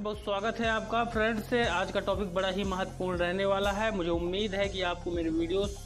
बहुत स्वागत है आपका फ्रेंड्स। आज का टॉपिक बड़ा ही महत्वपूर्ण रहने वाला है। मुझे उम्मीद है कि आपको मेरे वीडियोस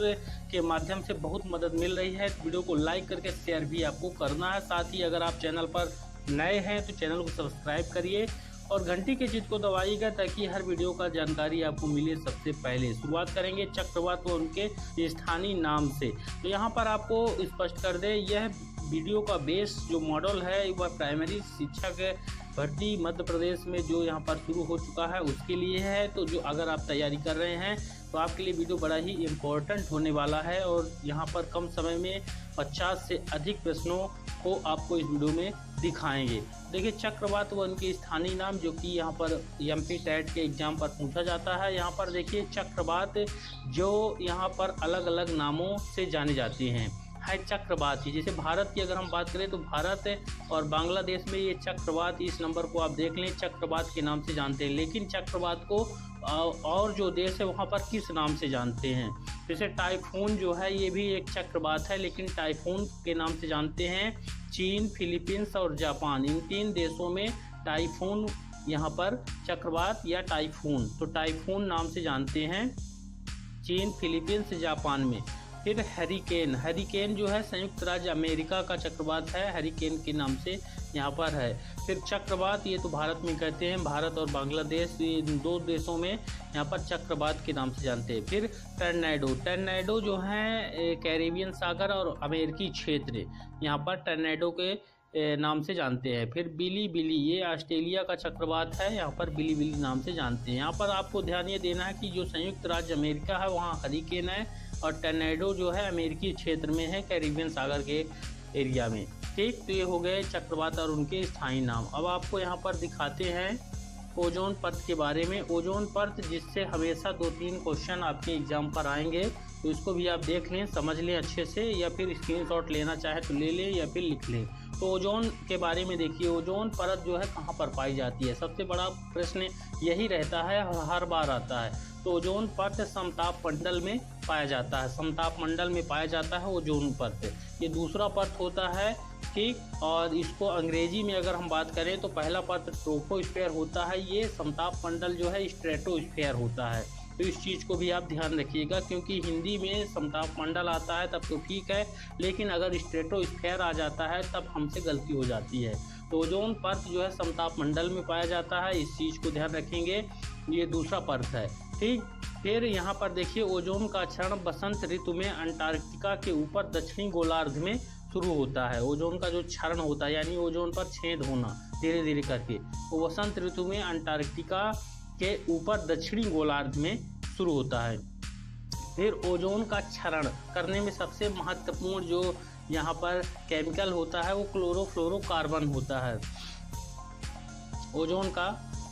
के माध्यम से बहुत मदद मिल रही है। वीडियो को लाइक करके शेयर भी आपको करना है। साथ ही अगर आप चैनल पर नए हैं तो चैनल को सब्सक्राइब करिए और घंटी के चिन्ह को दबाइएगा ताकि हर वीडियो का जानकारी आपको मिले सबसे पहले। शुरुआत करेंगे चक्रवात व उनके स्थानीय नाम से। तो यहाँ पर आपको स्पष्ट कर दें, यह वीडियो का बेस जो मॉडल है वह प्राइमरी शिक्षक भर्ती मध्य प्रदेश में जो यहाँ पर शुरू हो चुका है उसके लिए है। तो जो अगर आप तैयारी कर रहे हैं तो आपके लिए वीडियो बड़ा ही इम्पोर्टेंट होने वाला है और यहाँ पर कम समय में 50 से अधिक प्रश्नों को आपको इस वीडियो में दिखाएंगे। देखिए, चक्रवात व उनके स्थानीय नाम जो कि यहाँ पर एमपी टेट के एग्जाम पर पूछा जाता है। यहाँ पर देखिए, चक्रवात जो यहाँ पर अलग अलग नामों से जाने जाते हैं है चक्रवात। जैसे भारत की अगर हम बात करें तो भारत और बांग्लादेश में ये चक्रवात, इस नंबर को आप देख लें, चक्रवात के नाम से जानते हैं। लेकिन चक्रवात को और जो देश है वहाँ पर किस नाम से जानते हैं? जैसे टाइफून जो है ये भी एक चक्रवात है, लेकिन टाइफून के नाम से जानते हैं चीन, फिलीपींस और जापान। इन 3 देशों में टाइफून यहाँ पर चक्रवात या टाइफून, तो टाइफून नाम से जानते हैं चीन, फिलीपींस, जापान में। फिर हरिकेन, हरिकेन जो है संयुक्त राज्य अमेरिका का चक्रवात है, हरिकेन के नाम से यहाँ पर है। फिर चक्रवात ये तो भारत में कहते हैं, भारत और बांग्लादेश इन 2 देशों में यहाँ पर चक्रवात के नाम से जानते हैं। फिर टर्नेडो, टर्नेडो जो है कैरेबियन सागर और अमेरिकी क्षेत्र, यहाँ पर टर्नेडो के नाम से जानते हैं। फिर बिली बिली, ये ऑस्ट्रेलिया का चक्रवात है, यहाँ पर बिली बिली नाम से जानते हैं। यहाँ पर आपको ध्यान ये देना है कि जो संयुक्त राज्य अमेरिका है वहाँ हरिकेन है और टर्नेडो जो है अमेरिकी क्षेत्र में है, कैरिबियन सागर के एरिया में। ठीक, तो ये हो गए चक्रवात और उनके स्थायी नाम। अब आपको यहाँ पर दिखाते हैं ओजोन परत के बारे में। ओजोन परत जिससे हमेशा 2-3 क्वेश्चन आपके एग्जाम पर आएंगे, तो इसको भी आप देख लें, समझ लें अच्छे से, या फिर स्क्रीनशॉट लेना चाहे तो ले लें या फिर लिख लें। तो ओजोन के बारे में देखिए, ओजोन परत जो है कहाँ पर पाई जाती है? सबसे बड़ा प्रश्न यही रहता है, हर बार आता है। तो ओजोन परत समताप मंडल में पाया जाता है, समताप मंडल में पाया जाता है ओजोन परत। ये दूसरा परत होता है, ठीक। और इसको अंग्रेजी में अगर हम बात करें तो पहला परत ट्रोपोस्फीयर होता है, ये समताप मंडल जो है स्ट्रेटोस्फीयर होता है। तो इस चीज़ को भी आप ध्यान रखिएगा, क्योंकि हिंदी में समताप मंडल आता है तब तो ठीक है, लेकिन अगर स्ट्रेटोस्फीयर आ जाता है तब हमसे गलती हो जाती है। तो ओजोन परत जो है समताप मंडल में पाया जाता है, इस चीज़ को ध्यान रखेंगे। ये दूसरा परत है, ठीक। फिर यहाँ पर देखिए, ओजोन का क्षरण बसंत ऋतु में अंटार्कटिका के ऊपर दक्षिणी गोलार्ध में शुरू होता है। ओजोन का जो क्षरण होता है यानी ओजोन पर छेद होना धीरे धीरे करके, वो बसंत ऋतु में अंटार्कटिका के ऊपर दक्षिणी गोलार्ध में शुरू होता है। फिर ओजोन का क्षरण करने में सबसे महत्वपूर्ण जो यहाँ पर केमिकल होता है वो क्लोरोफ्लोरोकार्बन होता है। ओजोन का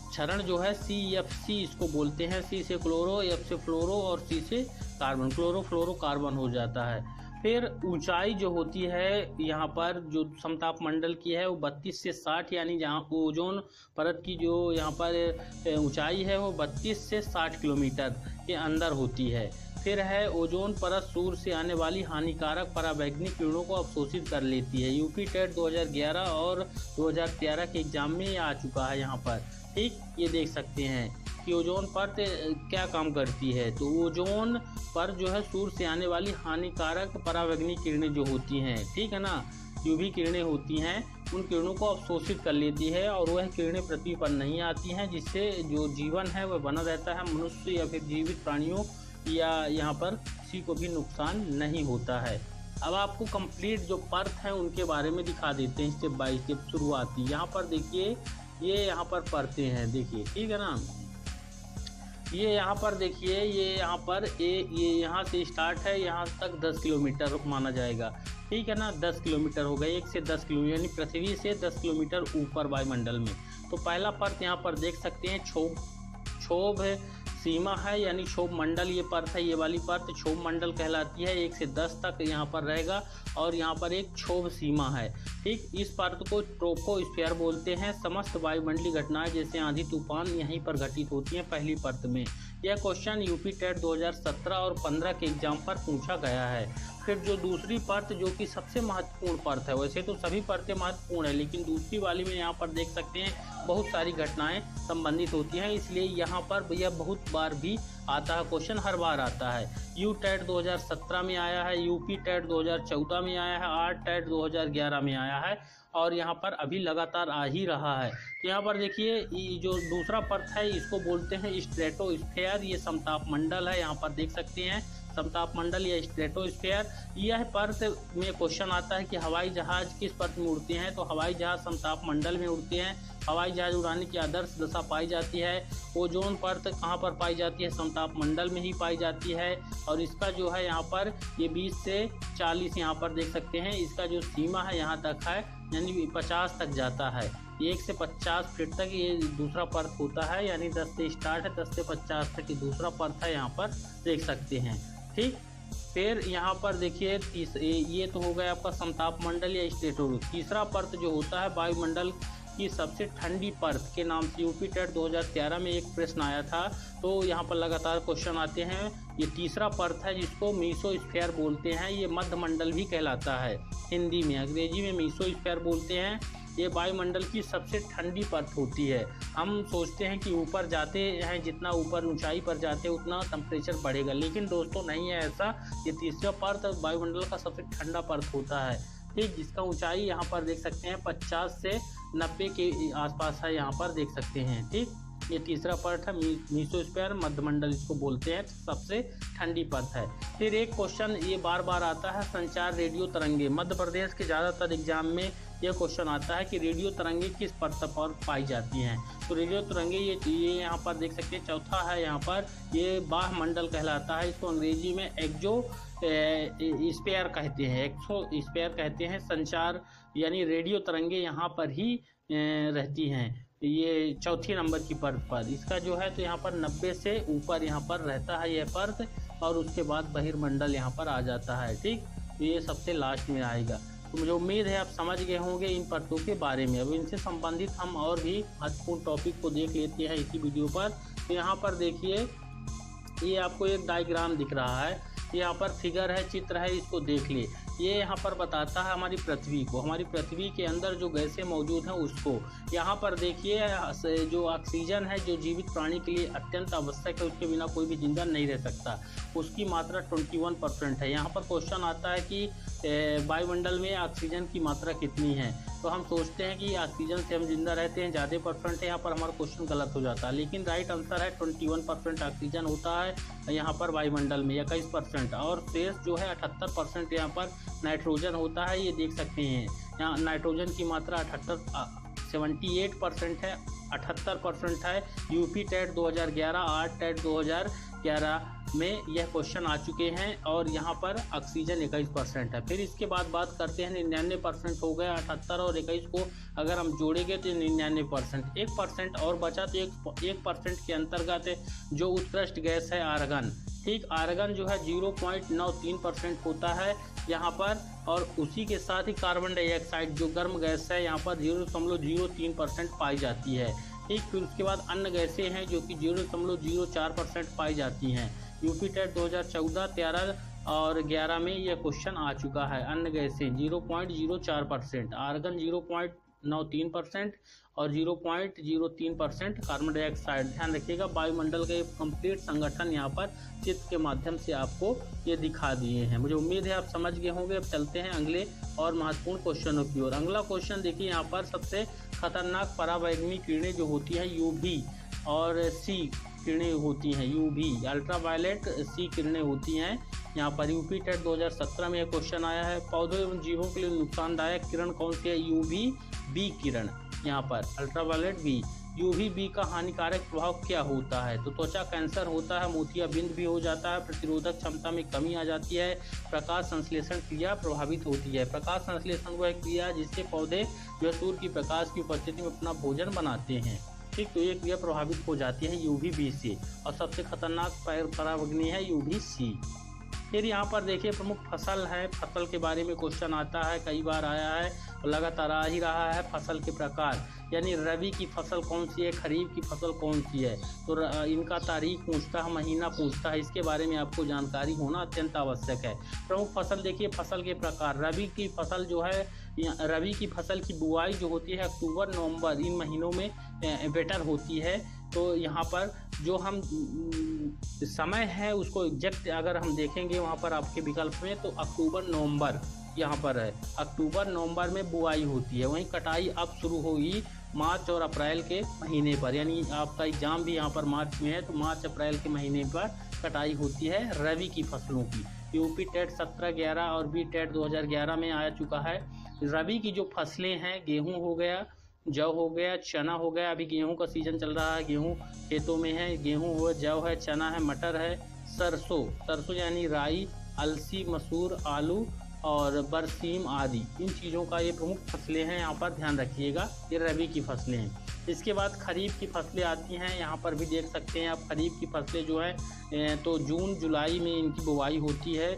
क्षरण जो है CFC इसको बोलते हैं, C से क्लोरो, F से फ्लोरो और C से कार्बन, क्लोरोफ्लोरोकार्बन हो जाता है। फिर ऊंचाई जो होती है यहाँ पर जो समताप मंडल की है वो 32 से 60, यानी जहाँ ओजोन परत की जो यहाँ पर ऊंचाई है वो 32 से 60 किलोमीटर के अंदर होती है। फिर है ओजोन परत सूर्य से आने वाली हानिकारक पराबैंगनी किरणों को अवशोषित कर लेती है। यूपी टेट 2011 और 2013 के एग्जाम में आ चुका है यहाँ पर, ठीक। ये देख सकते हैं कि ओजोन परत क्या काम करती है। तो ओजोन पर जो है सूर्य से आने वाली हानिकारक पराबैंगनी किरणें जो होती हैं, ठीक है ना, यूवी किरणें होती हैं, उन किरणों को अवशोषित कर लेती है और वह किरणें पृथ्वी पर नहीं आती हैं, जिससे जो जीवन है वह बना रहता है। मनुष्य या फिर जीवित प्राणियों या यहाँ पर किसी को भी नुकसान नहीं होता है। अब आपको कंप्लीट जो परत हैं उनके बारे में दिखा देते हैं स्टेप बाय स्टेप। शुरुआती यहाँ पर देखिए, ये यहाँ पर परतें हैं, देखिए, ठीक है ना। ये यहाँ पर देखिए, ये यहाँ पर ये यहाँ से स्टार्ट है, यहाँ तक 10 किलोमीटर माना जाएगा, ठीक है ना। 10 किलोमीटर हो गए, 1 से 10 किलोमीटर, यानी पृथ्वी से 10 किलोमीटर ऊपर वायुमंडल में। तो पहला परत यहाँ पर देख सकते हैं, क्षोभ सीमा है, यानी क्षोभ मंडल ये परत है, ये वाली परत क्षोभ मंडल कहलाती है। 1 से 10 तक यहाँ पर रहेगा और यहाँ पर एक क्षोभ सीमा है, ठीक। इस परत को ट्रोपोस्फीयर बोलते हैं। समस्त वायुमंडलीय घटनाएं जैसे आंधी तूफान यहीं पर घटित होती हैं पहली परत में। यह क्वेश्चन यूपी टेट 2017 और 15 के एग्जाम पर पूछा गया है। फिर जो दूसरी परत जो कि सबसे महत्वपूर्ण परत है, वैसे तो सभी परतें महत्वपूर्ण है लेकिन दूसरी वाली में यहाँ पर देख सकते हैं बहुत सारी घटनाएं संबंधित होती हैं, इसलिए यहाँ पर यह बहुत बार भी आता है, क्वेश्चन हर बार आता है। यू टेट 2017 में आया है, यूपी टेट 2014 में आया है, आर टेट 2011 में आया है और यहाँ पर अभी लगातार आ ही रहा है। तो यहाँ पर देखिए जो दूसरा परत है इसको बोलते हैं स्ट्रेटोस्फेयर, ये समताप मंडल है, यहाँ पर देख सकते हैं समताप मंडल या स्ट्रेटोस्फेयर। यह परत में क्वेश्चन आता है कि हवाई जहाज किस परत में उड़ते हैं, तो हवाई जहाज समताप मंडल में उड़ते हैं। हवाई जहाज उड़ाने की आदर्श दशा पाई जाती है। ओजोन परत कहाँ पर पाई जाती है, समताप मंडल में ही पाई जाती है और इसका जो है यहाँ पर ये 20 से 40 यहाँ पर देख सकते हैं, इसका जो सीमा है यहाँ तक है, यानी 50 तक जाता है। 1 से 50 फीट तक ये दूसरा परत होता है, यानी 10 से स्टार्ट है, 10 से 50 तक ये दूसरा परत है, यहाँ पर देख सकते हैं। ठीक, फिर यहाँ पर देखिए ये तो हो गया आपका समताप मंडल या स्ट्रेटोस्फेयर। तीसरा परत जो होता है वायुमंडल की सबसे ठंडी परत के नाम से यूपी टेट 2013 में एक प्रश्न आया था, तो यहाँ पर लगातार क्वेश्चन आते हैं। ये तीसरा परत है जिसको मीसोस्फीयर बोलते हैं, ये मध्य मंडल भी कहलाता है हिंदी में, अंग्रेजी में मीसोस्फीयर बोलते हैं। ये वायुमंडल की सबसे ठंडी परत होती है। हम सोचते हैं कि ऊपर जाते हैं, जितना ऊपर ऊंचाई पर जाते हैं उतना टेम्परेचर बढ़ेगा, लेकिन दोस्तों नहीं है ऐसा। ये तीसरा परत वायुमंडल का सबसे ठंडा परत होता है, ठीक, जिसका ऊंचाई यहाँ पर देख सकते हैं 50 से 90 के आसपास है, यहाँ पर देख सकते हैं। ठीक, ये तीसरा परत है मीसोस्फीयर, मध्यमंडल इसको बोलते हैं, सबसे ठंडी परत है। फिर एक क्वेश्चन ये बार बार आता है, संचार रेडियो तरंगे। मध्य प्रदेश के ज़्यादातर एग्जाम में यह क्वेश्चन आता है कि रेडियो तरंगे किस परत पर पाई जाती हैं। तो रेडियो तरंगे ये यहाँ पर देख सकते हैं, चौथा है यहाँ पर, ये बाह्य मंडल कहलाता है, इसको अंग्रेजी में एक्सो स्फीयर कहते हैं, एक्सो स्फीयर कहते हैं। संचार यानी रेडियो तरंगे यहाँ पर ही रहती हैं, ये चौथी नंबर की परत पर। इसका जो है तो यहाँ पर 90 से ऊपर यहाँ पर रहता है यह परत, और उसके बाद बहिर्मंडल यहाँ पर आ जाता है। ठीक, तो ये सबसे लास्ट में आएगा। तो मुझे उम्मीद है आप समझ गए होंगे इन परतों के बारे में। अब इनसे संबंधित हम और भी महत्वपूर्ण टॉपिक को देख लेते हैं इसी वीडियो पर। तो यहाँ पर देखिए ये आपको एक डायग्राम दिख रहा है, यहाँ पर फिगर है, चित्र है, इसको देख ले। ये यहाँ पर बताता है हमारी पृथ्वी को, हमारी पृथ्वी के अंदर जो गैसें मौजूद हैं उसको। यहाँ पर देखिए जो ऑक्सीजन है जो जीवित प्राणी के लिए अत्यंत आवश्यक है, उसके बिना कोई भी जिंदा नहीं रह सकता, उसकी मात्रा 21% है। यहाँ पर क्वेश्चन आता है कि वायुमंडल में ऑक्सीजन की मात्रा कितनी है, तो हम सोचते हैं कि ऑक्सीजन से हम जिंदा रहते हैं, ज़्यादा परसेंट है, यहाँ पर हमारा क्वेश्चन गलत हो जाता है। लेकिन राइट आंसर है 21% ऑक्सीजन होता है यहाँ पर वायुमंडल में, 21%, और शेष जो है 78% यहाँ पर नाइट्रोजन होता है। ये देख सकते हैं यहाँ नाइट्रोजन की मात्रा 78% है, 78% है। यूपी टेट 2011, आर टेट 2011 में यह क्वेश्चन आ चुके हैं, और यहाँ पर ऑक्सीजन 21% है। फिर इसके बाद बात करते हैं 99% हो गया, 78 और 21 को अगर हम जोड़ेंगे तो 99%, 1% और बचा, तो 1% के अंतर्गत जो उत्कृष्ट गैस है आर्गन। ठीक, आर्गन जो है 0.93% होता है यहाँ पर, और उसी के साथ ही कार्बन डाइऑक्साइड जो गर्म गैस है यहाँ पर 0.03% पाई जाती है। ठीक, फिर उसके बाद अन्य गैसें हैं जो कि 0.04% पाई जाती हैं। यूपी टेट 2014, 13 और 11 में यह क्वेश्चन आ चुका है। अन्य गैसें 0.04%, आर्गन 0.93% और 0.03% कार्बन डाइऑक्साइड। ध्यान रखिएगा, वायुमंडल का एक कंप्लीट संगठन यहाँ पर चित्र के माध्यम से आपको ये दिखा दिए हैं। मुझे उम्मीद है आप समझ गए होंगे। अब चलते हैं अगले और महत्वपूर्ण क्वेश्चनों की ओर। अगला क्वेश्चन देखिए, यहाँ पर सबसे खतरनाक पराबैंगनी किरणें जो होती हैं यूवी और सी किरणें होती हैं, यूवी अल्ट्रावायलेट, सी किरणें होती हैं। यहाँ पर यूपी टेट 2017 में यह क्वेश्चन आया है, पौधों एवं जीवों के लिए नुकसानदायक किरण कौन सी है? यूवी बी किरण। यहाँ पर अल्ट्रावायलेट बी, यूवी बी का हानिकारक प्रभाव क्या होता है? तो त्वचा कैंसर होता है, मोतियाबिंद भी हो जाता है, प्रतिरोधक क्षमता में कमी आ जाती है, प्रकाश संश्लेषण क्रिया प्रभावित होती है। प्रकाश संश्लेषण वह क्रिया जिससे पौधे जो सूर्य की प्रकाश की उपस्थिति में अपना भोजन बनाते हैं। ठीक, तो ये क्रिया प्रभावित हो जाती है यूवी बी से, और सबसे खतरनाक पराबैंगनी है यूवी सी। फिर यहाँ पर देखिए प्रमुख फसल है, फसल के बारे में क्वेश्चन आता है, कई बार आया है और लगातार आ ही रहा है। फसल के प्रकार, यानी रबी की फसल कौन सी है, खरीफ की फसल कौन सी है, तो इनका तारीख पूछता है, महीना पूछता है, इसके बारे में आपको जानकारी होना अत्यंत आवश्यक है। प्रमुख फसल देखिए, फसल के प्रकार, रबी की फसल जो है, रबी की फसल की बुआई जो होती है अक्टूबर नवंबर इन महीनों में बेटर होती है। तो यहाँ पर जो हम समय है उसको एग्जैक्ट अगर हम देखेंगे वहाँ पर आपके विकल्प में, तो अक्टूबर नवंबर यहाँ पर है, अक्टूबर नवंबर में बुआई होती है। वहीं कटाई अब शुरू होगी मार्च और अप्रैल के महीने पर, यानी आपका एग्जाम भी यहाँ पर मार्च में है, तो मार्च अप्रैल के महीने पर कटाई होती है रबी की फसलों की। यूपी टेट 17-11 और बी टेट 2011 में आ चुका है। रबी की जो फसलें हैं, गेहूँ हो गया, जौ हो गया, चना हो गया, अभी गेहूं का सीजन चल रहा है, गेहूं खेतों में है, गेहूं हो, जौ है, चना है, मटर है, सरसों यानी राई, अलसी, मसूर, आलू और बरसीम आदि, इन चीज़ों का ये प्रमुख फसलें हैं, यहाँ पर ध्यान रखिएगा, ये रबी की फसलें हैं। इसके बाद खरीफ की फसलें आती हैं, यहाँ पर भी देख सकते हैं आप, खरीफ की फसलें जो है तो जून जुलाई में इनकी बुवाई होती है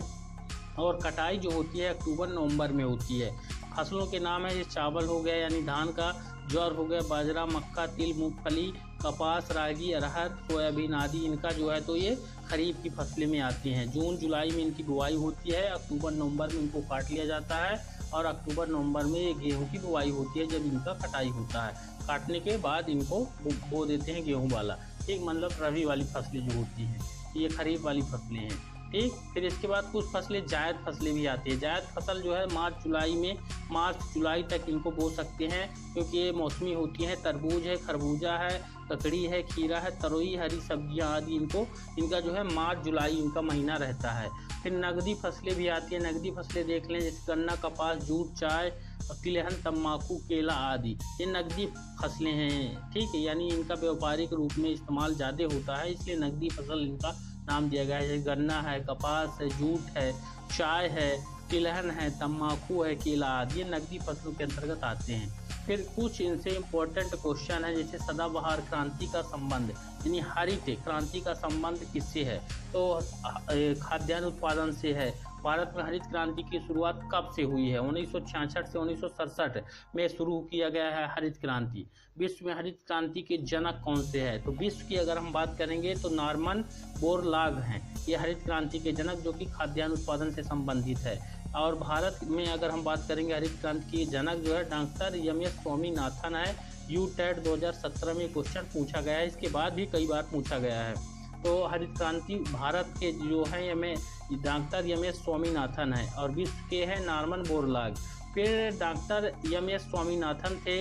और कटाई जो होती है अक्टूबर नवंबर में होती है। फसलों के नाम है, ये चावल हो गया यानी धान का, ज्वार हो गया, बाजरा, मक्का, तिल, मूंगफली, कपास, रागी, अरहर, सोयाबीन आदि, इनका जो है तो ये खरीफ की फसलें में आती हैं। जून जुलाई में इनकी बुआई होती है, अक्टूबर नवंबर में इनको काट लिया जाता है और अक्टूबर नवंबर में ये गेहूं की बुआई होती है, जब इनका कटाई होता है। काटने के बाद इनको बो देते हैं गेहूँ वाला, ठीक, मतलब रबी वाली फसलें जो होती हैं, ये खरीफ वाली फसलें हैं, ठीक। फिर इसके बाद कुछ फसलें जायद फसलें भी आती है। जायद फसल जो है मार्च जुलाई तक इनको बो सकते हैं, क्योंकि ये मौसमी होती हैं। तरबूज है, खरबूजा है, ककड़ी है, खीरा है, तरोई, हरी सब्जियां आदि, इनका जो है मार्च जुलाई इनका महीना रहता है। फिर नगदी फसलें भी आती हैं। नगदी फसलें देख लें, जैसे गन्ना, कपास, जूट, चाय, तिलहन, तम्बाकू, केला आदि, ये नगदी फसलें हैं, ठीक है, यानी इनका व्यापारिक रूप में इस्तेमाल ज़्यादा होता है, इसलिए नगदी फसल इनका नाम दिया गया है। जैसे गन्ना है, कपास है, जूट है, चाय है, तिलहन है, तम्बाकू है, केला आदि, ये नगदी फसलों के अंतर्गत आते हैं। फिर कुछ इनसे इम्पोर्टेंट क्वेश्चन है, जैसे सदाबहार क्रांति का संबंध, यानी हरित क्रांति का संबंध किससे है, तो खाद्यान्न उत्पादन से है। भारत में हरित क्रांति की शुरुआत कब से हुई है, 1966 से 1967 में शुरू किया गया है हरित क्रांति। विश्व में हरित क्रांति के जनक कौन से हैं, तो विश्व की अगर हम बात करेंगे तो नॉर्मन बोरलाग हैं, ये हरित क्रांति के जनक, जो कि खाद्यान्न उत्पादन से संबंधित है। और भारत में अगर हम बात करेंगे हरित क्रांति के जनक जो है डॉक्टर एम एस स्वामीनाथन है। यू टेट 2017 में क्वेश्चन पूछा गया है, इसके बाद भी कई बार पूछा गया है। तो हरित क्रांति भारत के जो है डॉक्टर एम एस स्वामीनाथन है और विश्व के हैं नॉर्मन बोरलाग। फिर डॉक्टर एम एस स्वामीनाथन थे,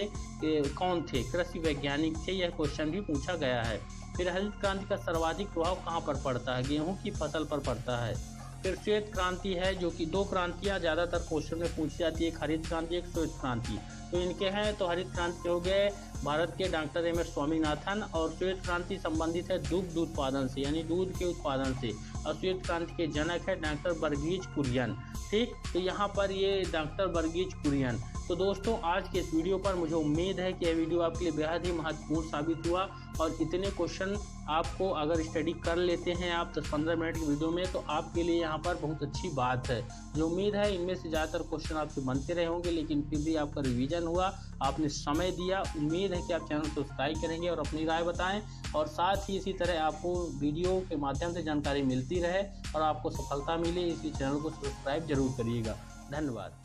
कौन थे, कृषि वैज्ञानिक थे, यह क्वेश्चन भी पूछा गया है। फिर हरित क्रांति का सर्वाधिक प्रभाव कहाँ पर पड़ता है, गेहूं की फसल पर पड़ता है। फिर श्वेत क्रांति है, जो कि दो क्रांतियाँ ज़्यादातर क्वेश्चन में पूछी जाती है, एक हरित क्रांति, एक श्वेत क्रांति। तो इनके हैं, तो हरित क्रांति हो गए भारत के डॉक्टर एम एस स्वामीनाथन, और श्वेत क्रांति संबंधित है दुग्ध उत्पादन से, यानी दूध के उत्पादन से, और श्वेत क्रांति के जनक है डॉक्टर वर्गीज कुरियन, ठीक। तो यहाँ पर ये डॉक्टर वर्गीज कुरियन। तो दोस्तों, आज के इस वीडियो पर मुझे उम्मीद है कि यह वीडियो आपके लिए बेहद ही महत्वपूर्ण साबित हुआ, और इतने क्वेश्चन आपको अगर स्टडी कर लेते हैं आप 10-15 मिनट की वीडियो में, तो आपके लिए यहाँ पर बहुत अच्छी बात है। जो उम्मीद है इनमें से ज़्यादातर क्वेश्चन आपसे बनते रहे होंगे, लेकिन फिर भी आपका रिवीजन हुआ, आपने समय दिया। उम्मीद है कि आप चैनल को सब्सक्राइब करेंगे और अपनी राय बताएं, और साथ ही इसी तरह आपको वीडियो के माध्यम से जानकारी मिलती रहे और आपको सफलता मिले, इसी चैनल को सब्सक्राइब जरूर करिएगा। धन्यवाद।